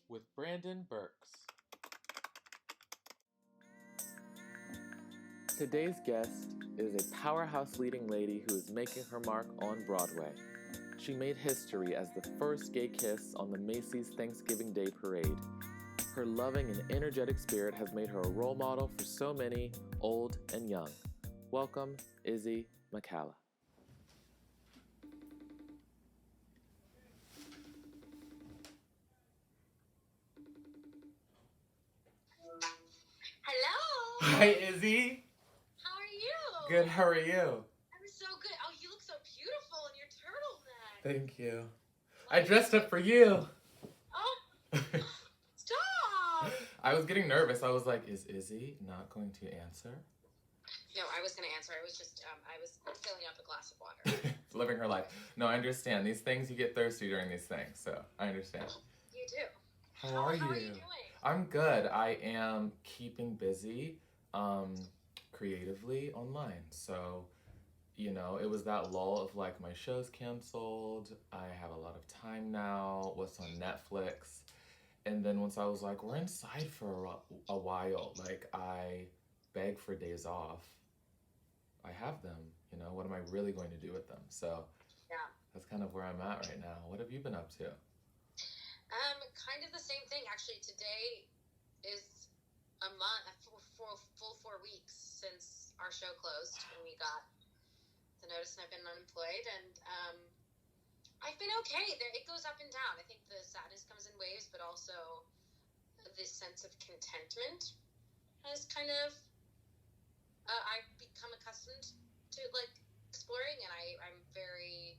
with Brandon.burks. Today's guest is a powerhouse leading lady who is making her mark on Broadway. She made history as the first gay kiss on the Macy's Thanksgiving Day Parade. Her loving and energetic spirit has made her a role model for so many, old and young. Welcome, Izzy McCalla. Hello. Hi, Izzy. How are you? Good, how are you? I'm so good. Oh, you look so beautiful in your turtleneck. Thank you. I dressed up for you. Oh, stop. I was getting nervous. I was like, is Izzy not going to answer? No, I was going to answer. I was just, I was filling up a glass of water. Living her life. No, I understand. These things, you get thirsty during these things, so I understand. You do. How are How are you you doing? I'm good. I am keeping busy creatively online. So, it was that lull of like my show's canceled. I have a lot of time now. What's on Netflix? And then once I was like, we're inside for a while, like I beg for days off. I have them, what am I really going to do with them? So Yeah. that's kind of where I'm at right now. What have you been up to? Kind of the same thing. Actually, today is a month, full 4 weeks since our show closed and we got the notice and I've been unemployed, and I've been okay. It goes up and down. I think the sadness comes in waves, but also this sense of contentment has kind of, I've become accustomed to like exploring, and I'm very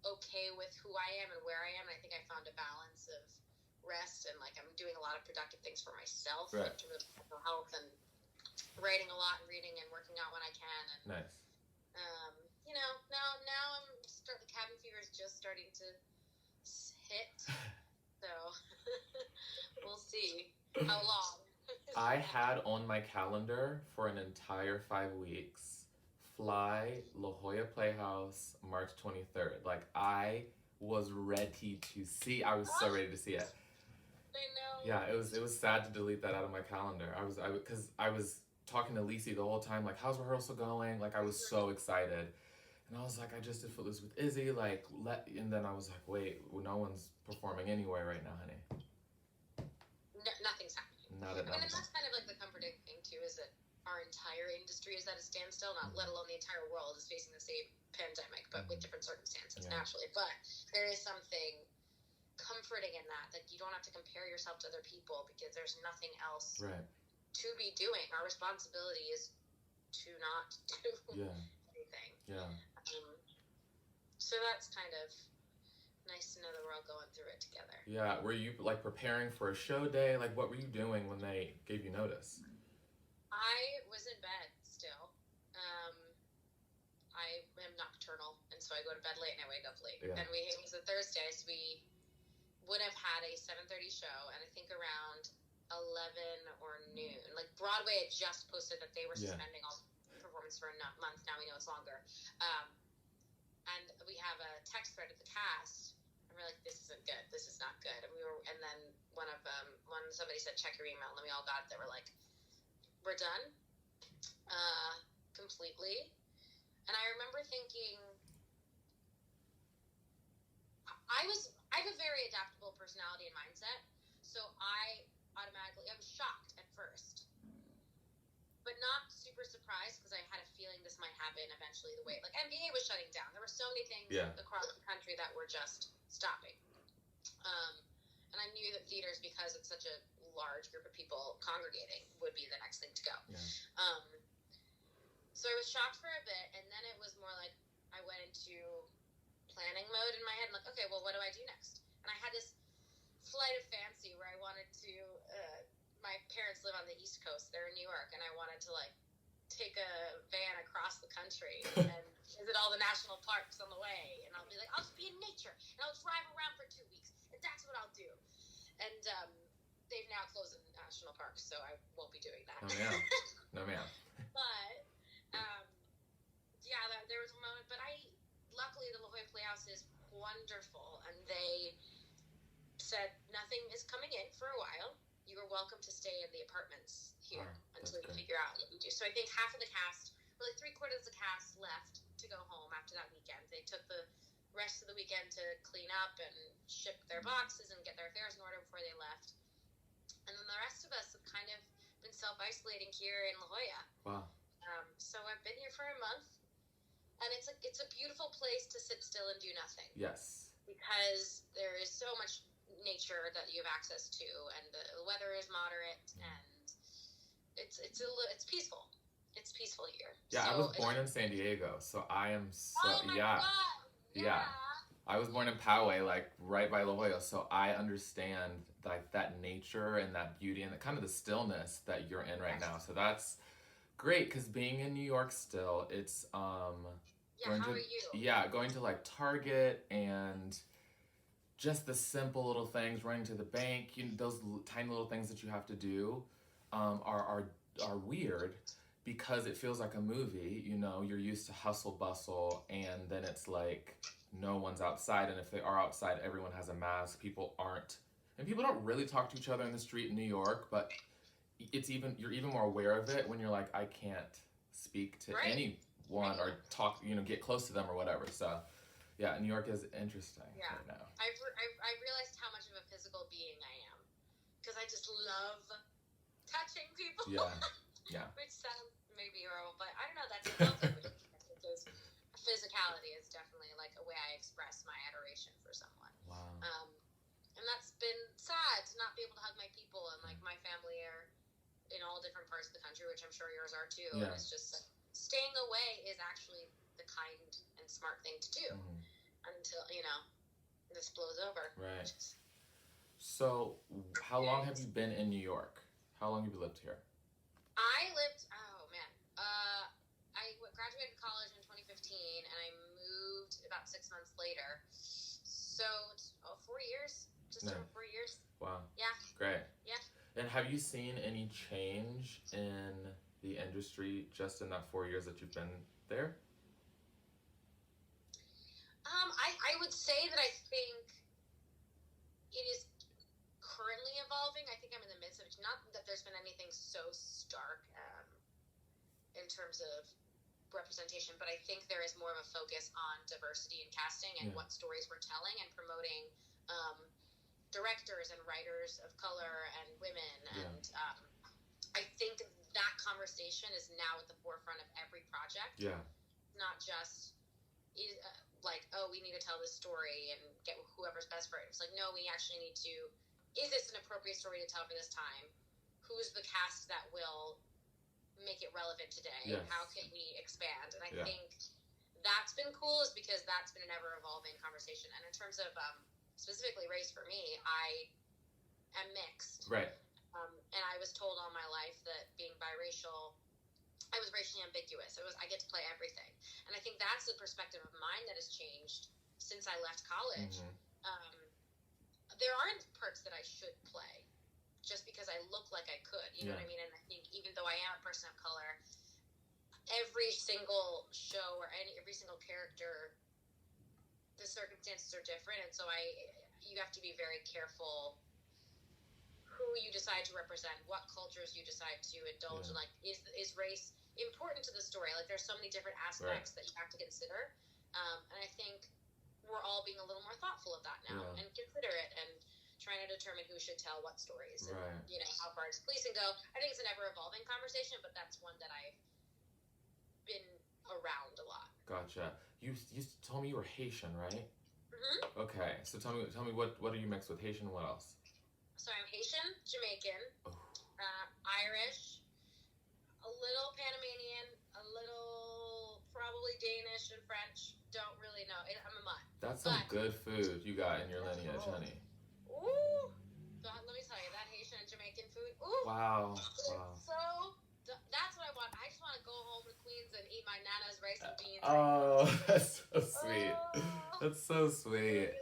okay with who I am and where I am, and I think I found a balance of rest and like I'm doing a lot of productive things for myself, right, in terms of mental health and writing a lot and reading and working out when I can. And nice. Now the cabin fever is just starting to hit, so we'll see how long. I had on my calendar for an entire 5 weeks, fly La Jolla Playhouse, March 23rd. Like, I was ready to see. I was so ready to see it. I know. Yeah, it was sad to delete that out of my calendar. Because I was talking to Lacey the whole time, like, how's rehearsal going? Like, I was so excited. And I was like, I just did Footloose with Izzy, and then I was like, wait, no one's performing anywhere right now, honey. No, nothing's happening. Not at all. And that's kind of like the comforting thing too, is that our entire industry is at a standstill, let alone the entire world is facing the same pandemic, but with different circumstances, naturally. But there is something comforting in that you don't have to compare yourself to other people because there's nothing else to be doing. Our responsibility is to not do anything. Yeah. So that's kind of nice to know that we're all going through it together. Yeah. Were you like preparing for a show day? Like, what were you doing when they gave you notice? I was in bed still. I am nocturnal, and so I go to bed late and I wake up late. Yeah. And it was a Thursday, so we would have had a 7:30 show, and I think around 11 or noon. Like, Broadway had just posted that they were suspending all performance for a month. Now we know it's longer. And we have a text thread of the cast, and we're like, this isn't good. This is not good. And then somebody said, check your email, and then we all got it. They were like, we're done, completely. And I remember thinking, I have a very adaptable personality and mindset, so I was shocked at first, but not super surprised, because I had a feeling this might happen eventually. The way, like, NBA was shutting down, there were so many things across the country that were just stopping, and I knew that theaters, because it's such a large group of people congregating, would be the next thing to go. So I was shocked for a bit, and then it was more like I went into planning mode in my head. I'm like, okay, well, what do I do next? And I had this flight of fancy where I wanted to, my parents live on the East Coast, they're in New York, and I wanted to like take a van across the country and visit all the national parks on the way, and I'll be like, I'll just be in nature, and I'll drive around for 2 weeks, and that's what I'll do. And they've now closed the national parks, so I won't be doing that. No ma'am. But there was a moment, but luckily the La Jolla Playhouse is wonderful, and they said nothing is coming in for a while. You are welcome to stay in the apartments here until you figure out what you do. So I think half of the cast, really 3/4 of the cast, left to go home after that weekend. They took the rest of the weekend to clean up and ship their boxes and get their affairs in order before they left. And then the rest of us have kind of been self-isolating here in La Jolla. Wow. So I've been here for a month, and it's a beautiful place to sit still and do nothing. Yes. Because there is so much nature that you have access to, and the weather is moderate, and it's peaceful. It's peaceful here. Yeah, so I was born in San Diego, so I am so Oh my God. Yeah. I was born in Poway, like right by La Jolla, so I understand like that nature and that beauty and the kind of the stillness that you're in right now. So that's great, because being in New York still, it's how are you? going to like Target and just the simple little things, running to the bank, those tiny little things that you have to do are weird, because it feels like a movie. You're used to hustle bustle, and then it's like no one's outside, and if they are outside, everyone has a mask. People don't really talk to each other in the street in New York, but you're even more aware of it when you're like, I can't speak to anyone or talk, get close to them or whatever. So yeah, New York is interesting right now. I've realized how much of a physical being I am, because I just love touching people. Yeah. Which sounds maybe horrible, but I don't know. That's something because physicality is definitely like a way I express my adoration for someone. Wow. And that's been sad to not be able to hug my people, and like my family are in all different parts of the country, which I'm sure yours are too. Yeah. And it's just like, staying away is actually the kind and smart thing to do until this blows over. Right. So how long have you been in New York? How long have you lived here? I graduated college in 2015, and I moved about 6 months later. So it's 4 years, just over 4 years. Wow. Yeah. Great. Yeah. And have you seen any change in the industry just in that 4 years that you've been there? I would say that I think it is currently evolving. I think I'm in the midst of it. Not that there's been anything so stark in terms of representation, but I think there is more of a focus on diversity in casting and what stories we're telling, and promoting directors and writers of color and women. And I think that conversation is now at the forefront of every project. Yeah. Not just we need to tell this story and get whoever's best for it. It's like, no, we actually need to, is this an appropriate story to tell for this time? Who's the cast that will make it relevant today? Yes. How can we expand? And I think that's been cool, is because that's been an ever-evolving conversation. And in terms of specifically race for me, I am mixed. Right. And I was told all my life that being biracial, I was racially ambiguous. I get to play everything. And I think that's the perspective of mine that has changed since I left college. There aren't parts that I should play just because I look like I could. You know what I mean? And I think even though I am a person of color, every single show or every single character, the circumstances are different. And so you have to be very careful who you decide to represent, what cultures you decide to indulge in. Like, is race important to the story? Like, there's so many different aspects that you have to consider. And I think we're all being a little more thoughtful of that now and considerate and trying to determine who should tell what stories and, how far does policing go. I think it's an ever-evolving conversation, but that's one that I've been around a lot. Gotcha. You told me you were Haitian, right? Mm-hmm. Okay, so tell me what are you mixed with? Haitian and what else? So I'm Haitian, Jamaican, Irish, a little Panamanian, a little probably Danish and French. Don't really know. I'm a mutt. That's some good food you got in your lineage, honey. Ooh! Let me tell you, that Haitian and Jamaican food. Ooh! Wow. So that's what I want. I just want to go home to Queens and eat my Nana's rice and beans. Oh, that's so sweet. That's so sweet.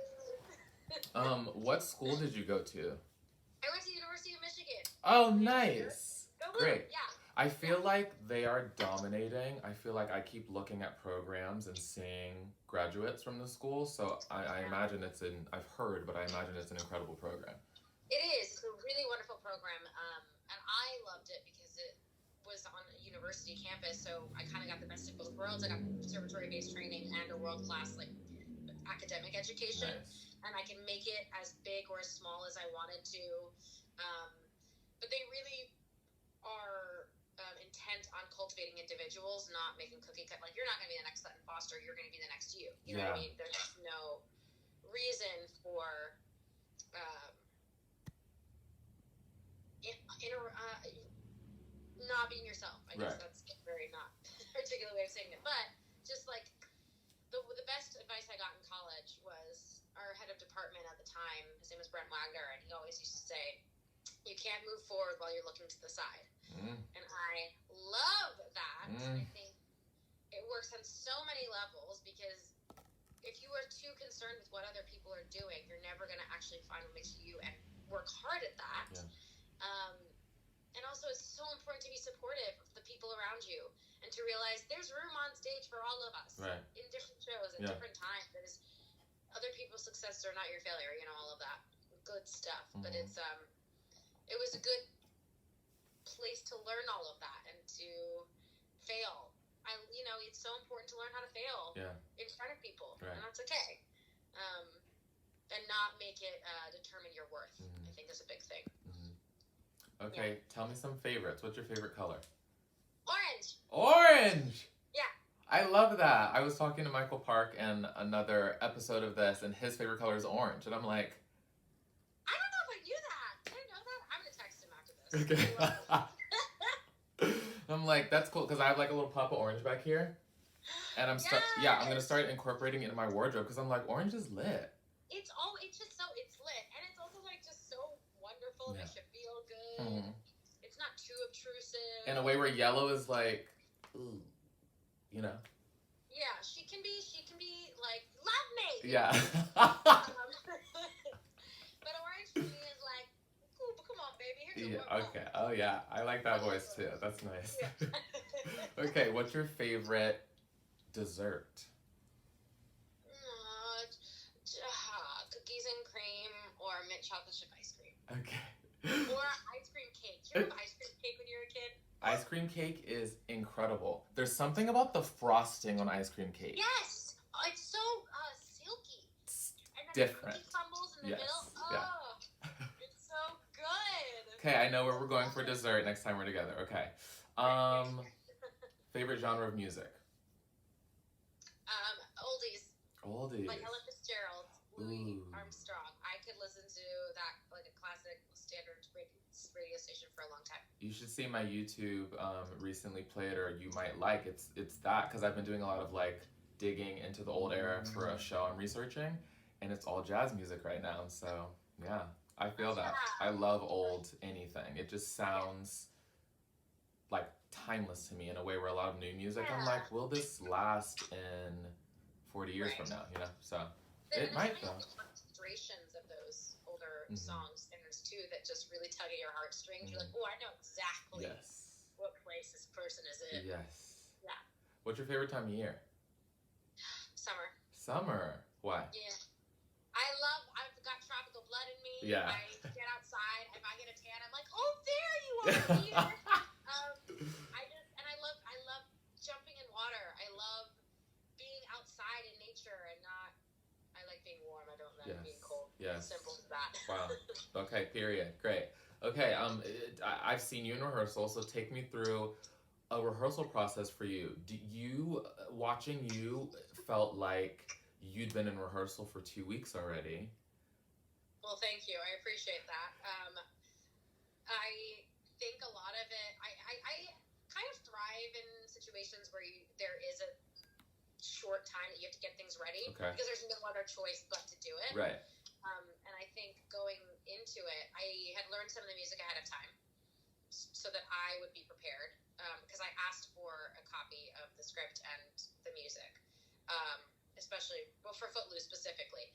What school did you go to? I went to the University of Michigan. Oh, nice. Go Great. Yeah. I feel like they are dominating. I feel like I keep looking at programs and seeing graduates from the school. So I Yeah. imagine I've heard, but I imagine it's an incredible program. It is. It's a really wonderful program, and I loved it because it was on a university campus. So I kind of got the best of both worlds. I got conservatory-based training and a world-class like academic education, Nice. and I can make it as big or as small as I wanted to. But they really are intent on cultivating individuals, not making cookie cut. Like, you're not going to be the next Sutton Foster. You're going to be the next you. You know what I mean? There's no reason for not being yourself. I guess that's a very not particular way of saying it. But just like the best advice I got in college was our head of department at the time. His name was Brent Wagner, and he always used to say, "You can't move forward while you're looking to the side." And I love that. I think it works on so many levels, because if you are too concerned with what other people are doing, you're never going to actually find what makes you and work hard at that. And also, it's so important to be supportive of the people around you and to realize there's room on stage for all of us in different shows at different times. There's other people's success are not your failure, all of that good stuff. But it was a good place to learn all of that and to fail. It's so important to learn how to fail in front of people, and that's okay. And not make it determine your worth. I think is a big thing. Okay, tell me some favorites. What's your favorite color? Orange. Orange! Yeah. I love that. I was talking to Michael Park in another episode of this, and his favorite color is orange. And I'm like, I don't know if I knew that. I didn't know that. I'm going to text him after this. Okay. I'm like, that's cool, because I have like a little pop of orange back here. And I'm I'm going to start incorporating it in my wardrobe, because I'm like, orange is lit. It's lit. And it's also like just so wonderful. It makes you feel good. It's not too obtrusive. In a way where yellow is like, ooh, Yeah, she can be like, love me. Yeah. But orange for me is like, cool, but come on, baby. Here's your warm okay. Oh yeah, I like that voice too. That's nice. Okay, what's your favorite dessert? Cookies and cream or mint chocolate chip ice cream. Okay. Or ice cream cake. Do you remember ice cream cake when you were a kid? Ice cream cake is incredible. There's something about the frosting on ice cream cake. Yes! It's so silky. It's and then different. The cookie crumbles in the middle. Oh, it's so good. Okay, I know where we're going for dessert next time we're together. Okay. Favorite genre of music? Oldies. Like Ella Fitzgerald, Louis Armstrong. I could listen to that like a classic standard radio station for a long time. You should see my YouTube recently played, or you might like. It's that, because I've been doing a lot of like digging into the old era for a show I'm researching, and it's all jazz music right now. So yeah, I feel that. I love old anything. It just sounds like timeless to me in a way where a lot of new music, I'm like, will this last in 40 years from now, So it might though. Illustrations of those older songs, standards too, that just really tug at your heartstrings. You're like, oh, I know exactly what place this person is in. Yes. Yeah. What's your favorite time of year? Summer. Why? Yeah. I've got tropical blood in me. Yeah. I get outside. If I get a tan, I'm like, oh, there you are, Peter. I love jumping in water. I love being outside in nature and I like being warm. I don't like being cold. Yes. Simple as that. Wow. Okay, period. Great. Okay, I've seen you in rehearsal, so take me through a rehearsal process for you. Watching you felt like you'd been in rehearsal for 2 weeks already. Well, thank you. I appreciate that. I think a lot of it, I kind of thrive in situations where there is a short time that you have to get things ready, because there's no other choice but to do it. Right. And I think going into it, I had learned some of the music ahead of time so that I would be prepared, because I asked for a copy of the script and the music, especially for Footloose specifically.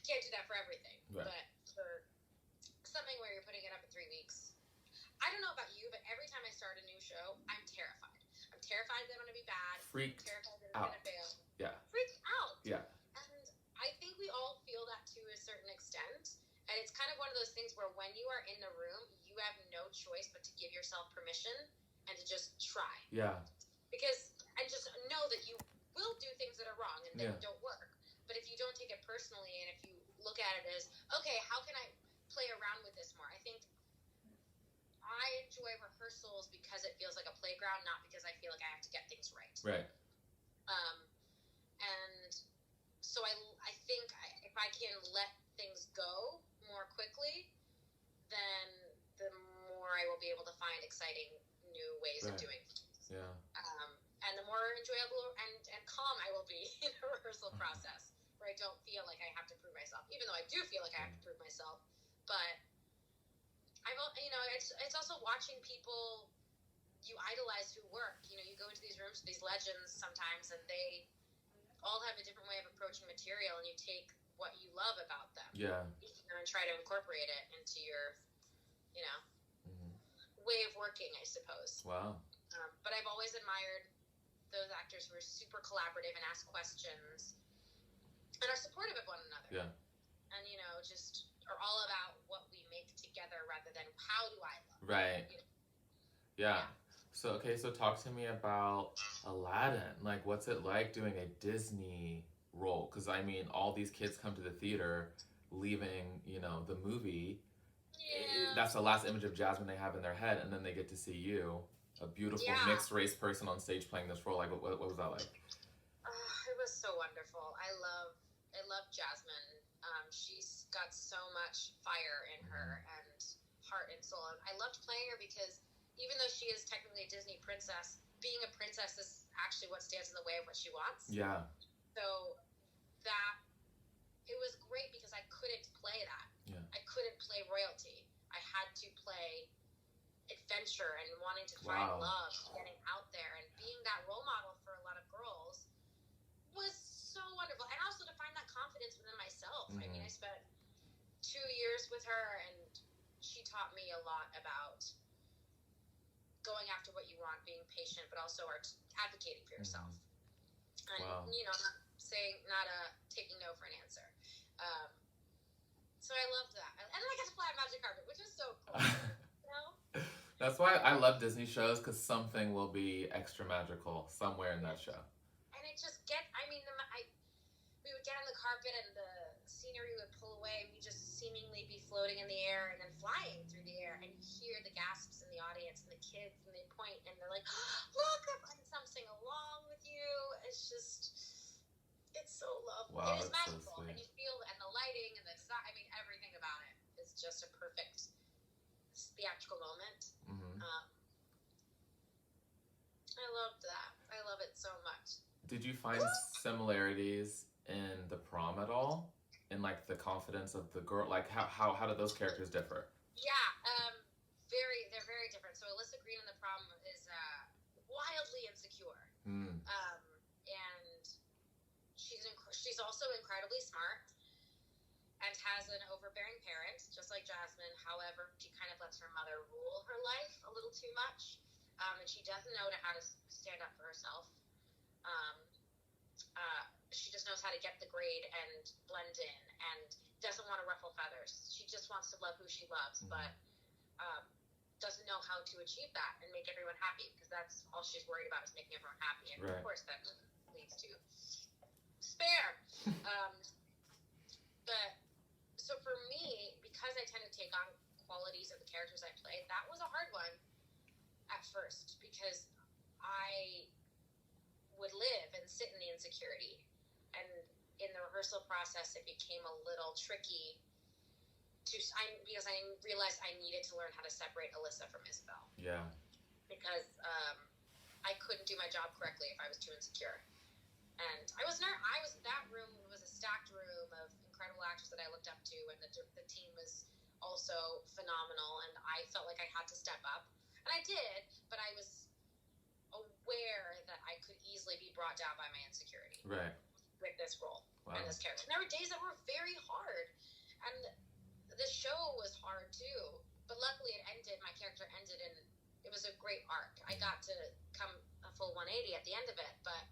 Can't do that for everything, but for something where you're putting it up in 3 weeks, I don't know about you, but every time I start a new show, I'm terrified. I'm terrified that I'm going to be bad. Freaked I'm terrified that I'm out. going to fail. Yeah. Freaked out. Yeah. And I think we all feel that to a certain extent. And it's kind of one of those things where when you are in the room, you have no choice but to give yourself permission and to just try. Yeah. Because, and just know that you will do things that are wrong and that Yeah. don't work. But if you don't take it personally and if you look at it as, okay, how can I play around with this more? I think I enjoy rehearsals because it feels like a playground, not because I feel like I have to get things right. Right. And so I think if I can let things go more quickly, then the more I will be able to find exciting new ways of doing things. Yeah. And the more enjoyable and calm I will be in a rehearsal process, where I don't feel like I have to prove myself, even though I do feel like I have to prove myself. But it's also watching people you idolize who work. You go into these rooms with these legends sometimes, and they all have a different way of approaching material, and you take what you love about them, and try to incorporate it into your, way of working, I suppose. Wow. But I've always admired those actors who are super collaborative and ask questions and are supportive of one another. Yeah. And, just are all about what we make together rather than how do I love. Right. Yeah. So talk to me about Aladdin. Like, what's it like doing a Disney role? Because, I mean, all these kids come to the theater leaving, the movie. Yeah. That's the last image of Jasmine they have in their head, and then they get to see you, a beautiful mixed-race person on stage playing this role. Like, what was that like? It was so wonderful. I love Jasmine. She's got so much fire in her and heart and soul. And I loved playing her because even though she is technically a Disney princess, being a princess is actually what stands in the way of what she wants. Yeah. So that it was great because I couldn't play that. Yeah. I couldn't play royalty. I had to play adventure and wanting to find love, getting out there, and being that role model for a lot of girls was so wonderful. And also to find that confidence within myself. I mean, I spent 2 years with her, and she taught me a lot about going after what you want, being patient, but also advocating for yourself. And, not taking no for an answer. So I loved that. And then I got to fly a magic carpet, which is so cool. That's why I love Disney shows, because something will be extra magical somewhere in that show. And it just we would get on the carpet and the scenery would pull away and we'd just seemingly be floating in the air and then flying through the air, and you hear the gasps in the audience and the kids, and they point and they're like, look, and some sing along with you. It's so lovely. Wow, it is magical. So and you feel, and the lighting and the design, everything about it is just a perfect theatrical moment. I loved that. I love it so much. Did you find similarities in the prom at all? In like the confidence of the girl? Like how did those characters differ? Yeah, they're very different. So Alyssa Green in the prom is wildly insecure. And she's also incredibly smart and has an overbearing parent, just like Jasmine. However, she kind of lets her mother rule her life a little too much. And she doesn't know how to stand up for herself. She just knows how to get the grade and blend in, and doesn't want to ruffle feathers. She just wants to love who she loves, but doesn't know how to achieve that and make everyone happy, because that's all she's worried about, is making everyone happy. And of course that leads to despair. But so for me, because I tend to take on qualities of the characters I play, that was a hard one at first, because I would live and sit in the insecurity, and in the rehearsal process it became a little tricky because I realized I needed to learn how to separate Alyssa from Isabel. Yeah. Because I couldn't do my job correctly if I was too insecure. And that room was a stacked room of incredible actors that I looked up to, and the team was also phenomenal, and I felt like I had to step up. And I did, but I was aware that I could easily be brought down by my insecurity. Right. With this role and this character. And there were days that were very hard. And the show was hard too. But luckily it ended, my character ended in it was a great arc. I got to come a full 180 at the end of it, but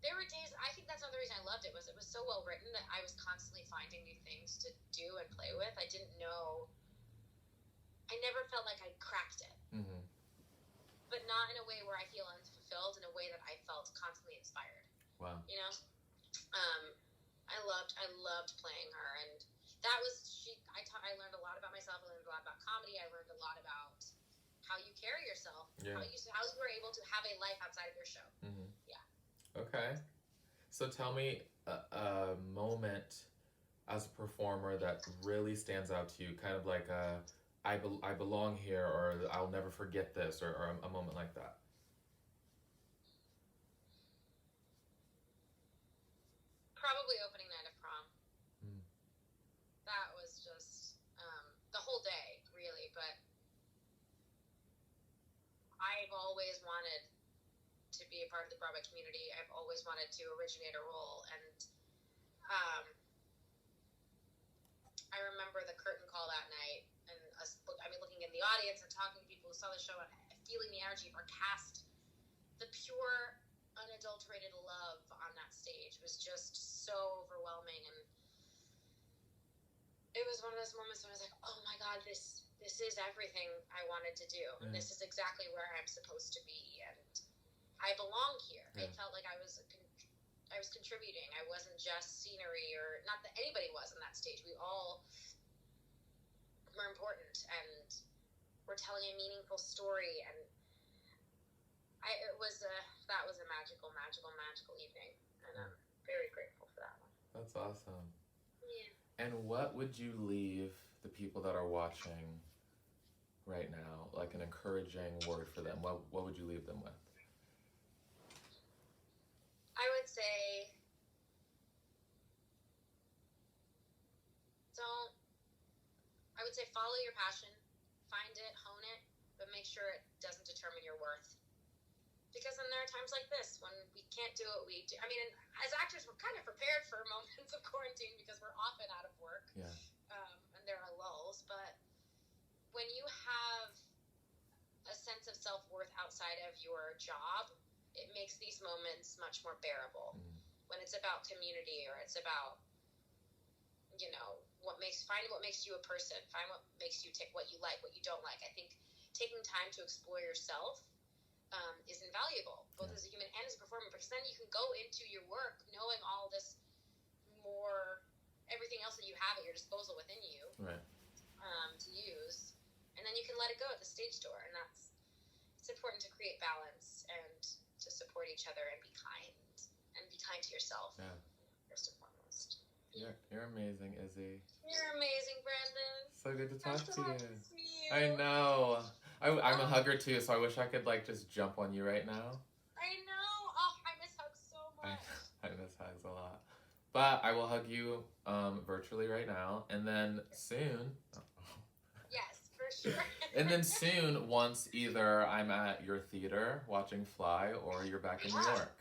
there were days, I think that's another reason I loved it, was so well written that I was constantly finding new things to do and play with. I didn't know, I never felt like I cracked it. Mm-hmm. But not in a way where I feel unfulfilled, in a way that I felt constantly inspired. Wow. You know? I loved playing her, and that was, I learned a lot about myself, I learned a lot about comedy, I learned a lot about how you carry yourself, how you were able to have a life outside of your show. Mm-hmm. Yeah. Okay. So tell me a moment as a performer that really stands out to you, kind of like I belong here, or I'll never forget this, or a moment like that. Probably opening night of prom. That was just the whole day, really, but I've always wanted to be a part of the Broadway community. I've always wanted to originate a role, and I remember the curtain call that night, and looking in the audience and talking to people who saw the show and feeling the energy of our cast. The pure, unadulterated love on that stage was just so overwhelming, and it was one of those moments when I was like, oh my God, this is everything I wanted to do. Yeah. This is exactly where I'm supposed to be, and I belong here. Yeah. It felt like I was contributing. I wasn't just scenery, or not that anybody was on that stage. We all were important, and we're telling a meaningful story, and that was a magical evening, and I'm very grateful for that one. That's awesome. Yeah. And what would you leave the people that are watching right now, like an encouraging word for them? What would you leave them with? I would say follow your passion, find it, hone it, but make sure it doesn't determine your worth. Because then there are times like this when we can't do what we do. I mean, as actors, we're kind of prepared for moments of quarantine because we're often out of work. Yeah. And there are lulls. But when you have a sense of self-worth outside of your job, it makes these moments much more bearable. When it's about community, or it's about, find what makes you a person, find what makes you what you like, what you don't like. I think taking time to explore yourself is invaluable, both as a human and as a performer, because then you can go into your work knowing all this more, everything else that you have at your disposal within you, right, to use, and then you can let it go at the stage door. And it's important to create balance and to support each other and be kind to yourself. Yeah. First and foremost. You're amazing, Izzy. You're amazing, Brandon. So good to talk to you. See you. I know. I'm a hugger too, so I wish I could just jump on you right now. I know. Oh, I miss hugs so much. I miss hugs a lot. But I will hug you virtually right now, and then soon. Yes, for sure. And then soon, once either I'm at your theater watching Fly, or you're back in New York.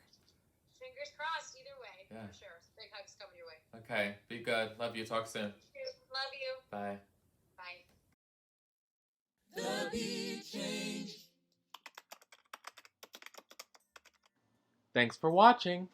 Fingers crossed, either way. Yeah. For sure. Big hugs coming your way. Okay, be good. Love you. Talk soon. Love you. Bye. Bye. The Beat Change. Thanks for watching.